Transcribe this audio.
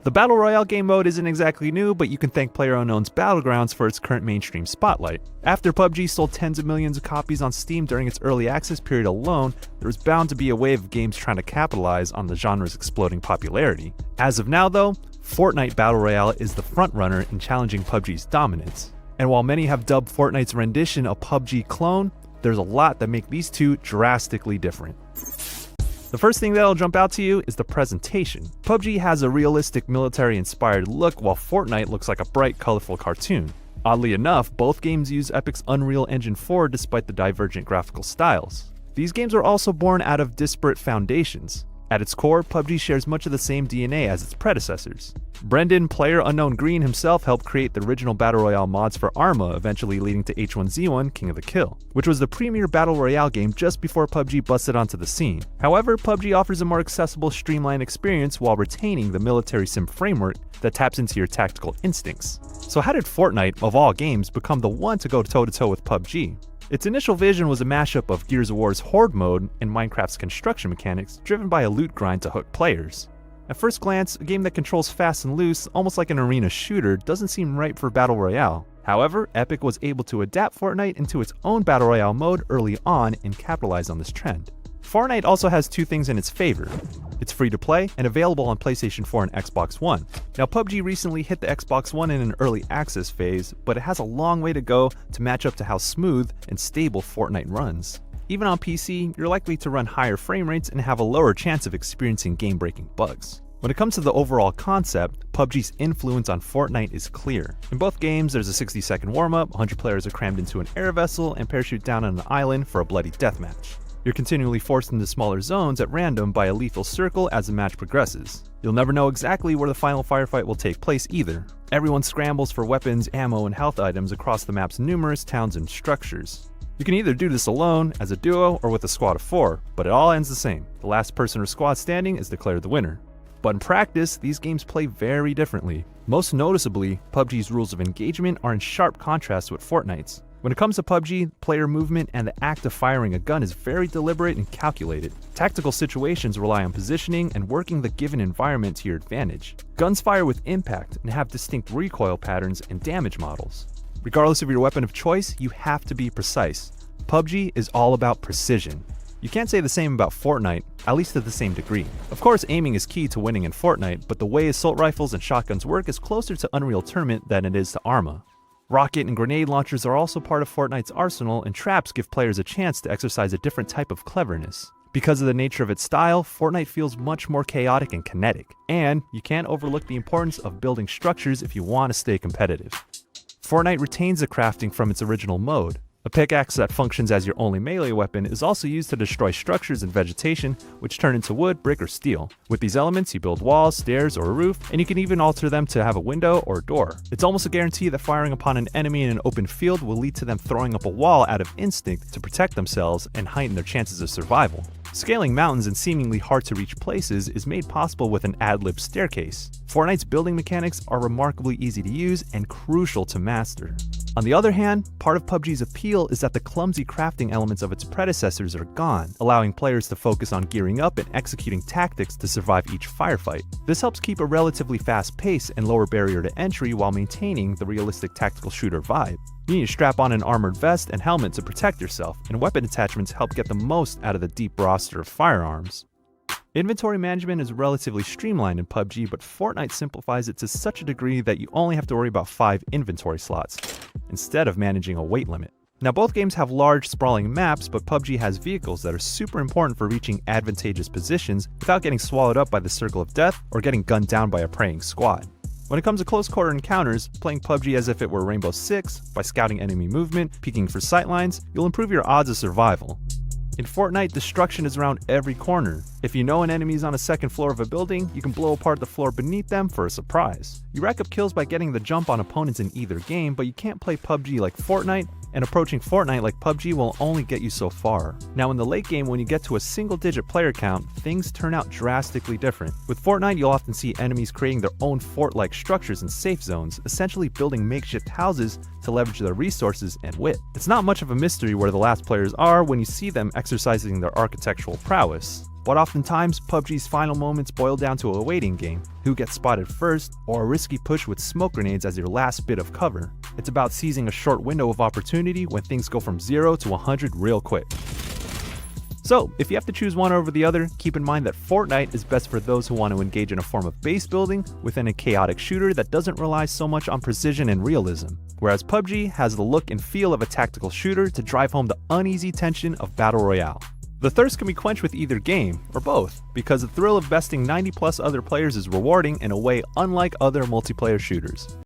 The Battle Royale game mode isn't exactly new, but you can thank PlayerUnknown's Battlegrounds for its current mainstream spotlight. After Pubg sold tens of millions of copies on Steam during its early access period alone, there was bound to be a wave of games trying to capitalize on the genre's exploding popularity. As of now though, Fortnite Battle Royale is the frontrunner in challenging Pubg's dominance. And while many have dubbed Fortnite's rendition a Pubg clone, there's a lot that make these two drastically different. The first thing that'll jump out to you is the presentation. Pubg has a realistic military-inspired look, while Fortnite looks like a bright, colorful cartoon. Oddly enough, both games use Epic's Unreal Engine 4 despite the divergent graphical styles. These games are also born out of disparate foundations. At its core, Pubg shares much of the same DNA as its predecessors. Brendan PlayerUnknown Green himself helped create the original Battle Royale mods for Arma, eventually leading to H1Z1 King of the Kill, which was the premier Battle Royale game just before Pubg busted onto the scene. However, Pubg offers a more accessible, streamlined experience while retaining the military sim framework that taps into your tactical instincts. So how did Fortnite, of all games, become the one to go toe-to-toe with Pubg? Its initial vision was a mashup of Gears of War's Horde mode and Minecraft's construction mechanics, driven by a loot grind to hook players. At first glance, a game that controls fast and loose, almost like an arena shooter, doesn't seem ripe for Battle Royale. However, Epic was able to adapt Fortnite into its own Battle Royale mode early on and capitalize on this trend. Fortnite also has two things in its favor. It's free to play and available on PlayStation 4 and Xbox One. Now, Pubg recently hit the Xbox One in an early access phase, but it has a long way to go to match up to how smooth and stable Fortnite runs. Even on PC, you're likely to run higher frame rates and have a lower chance of experiencing game-breaking bugs. When it comes to the overall concept, Pubg's influence on Fortnite is clear. In both games, there's a 60-second warm-up, 100 players are crammed into an air vessel, and parachute down on an island for a bloody deathmatch. You're continually forced into smaller zones at random by a lethal circle as the match progresses. You'll never know exactly where the final firefight will take place either. Everyone scrambles for weapons, ammo, and health items across the map's numerous towns and structures. You can either do this alone, as a duo, or with a squad of 4, but it all ends the same. The last person or squad standing is declared the winner. But in practice, these games play very differently. Most noticeably, Pubg's rules of engagement are in sharp contrast with Fortnite's. When it comes to Pubg, player movement and the act of firing a gun is very deliberate and calculated. Tactical situations rely on positioning and working the given environment to your advantage. Guns fire with impact and have distinct recoil patterns and damage models. Regardless of your weapon of choice, you have to be precise. Pubg is all about precision. You can't say the same about Fortnite, at least to the same degree. Of course, aiming is key to winning in Fortnite, but the way assault rifles and shotguns work is closer to Unreal Tournament than it is to Arma. Rocket and grenade launchers are also part of Fortnite's arsenal, and traps give players a chance to exercise a different type of cleverness. Because of the nature of its style, Fortnite feels much more chaotic and kinetic. And you can't overlook the importance of building structures if you want to stay competitive. Fortnite retains the crafting from its original mode. A pickaxe that functions as your only melee weapon is also used to destroy structures and vegetation, which turn into wood, brick, or steel. With these elements, you build walls, stairs, or a roof, and you can even alter them to have a window or a door. It's almost a guarantee that firing upon an enemy in an open field will lead to them throwing up a wall out of instinct to protect themselves and heighten their chances of survival. Scaling mountains in seemingly hard-to-reach places is made possible with an ad-lib staircase. Fortnite's building mechanics are remarkably easy to use and crucial to master. On the other hand, part of Pubg's appeal is that the clumsy crafting elements of its predecessors are gone, allowing players to focus on gearing up and executing tactics to survive each firefight. This helps keep a relatively fast pace and lower barrier to entry while maintaining the realistic tactical shooter vibe. You need to strap on an armored vest and helmet to protect yourself, and weapon attachments help get the most out of the deep roster of firearms. Inventory management is relatively streamlined in Pubg, but Fortnite simplifies it to such a degree that you only have to worry about 5 inventory slots, instead of managing a weight limit. Now, both games have large, sprawling maps, but Pubg has vehicles that are super important for reaching advantageous positions without getting swallowed up by the circle of death or getting gunned down by a preying squad. When it comes to close quarter encounters, playing Pubg as if it were Rainbow Six, by scouting enemy movement, peeking for sightlines, you'll improve your odds of survival. In Fortnite, destruction is around every corner. If you know an enemy is on a second floor of a building, you can blow apart the floor beneath them for a surprise. You rack up kills by getting the jump on opponents in either game, but you can't play Pubg like Fortnite, and approaching Fortnite like Pubg will only get you so far. Now in the late game, when you get to a single-digit player count, things turn out drastically different. With Fortnite, you'll often see enemies creating their own fort-like structures and safe zones, essentially building makeshift houses to leverage their resources and wit. It's not much of a mystery where the last players are when you see them exercising their architectural prowess. But oftentimes, PUBG's final moments boil down to a waiting game, who gets spotted first, or a risky push with smoke grenades as your last bit of cover. It's about seizing a short window of opportunity when things go from 0 to 100 real quick. So, if you have to choose one over the other, keep in mind that Fortnite is best for those who want to engage in a form of base building within a chaotic shooter that doesn't rely so much on precision and realism, whereas PUBG has the look and feel of a tactical shooter to drive home the uneasy tension of Battle Royale. The thirst can be quenched with either game, or both, because the thrill of besting 90+ other players is rewarding in a way unlike other multiplayer shooters.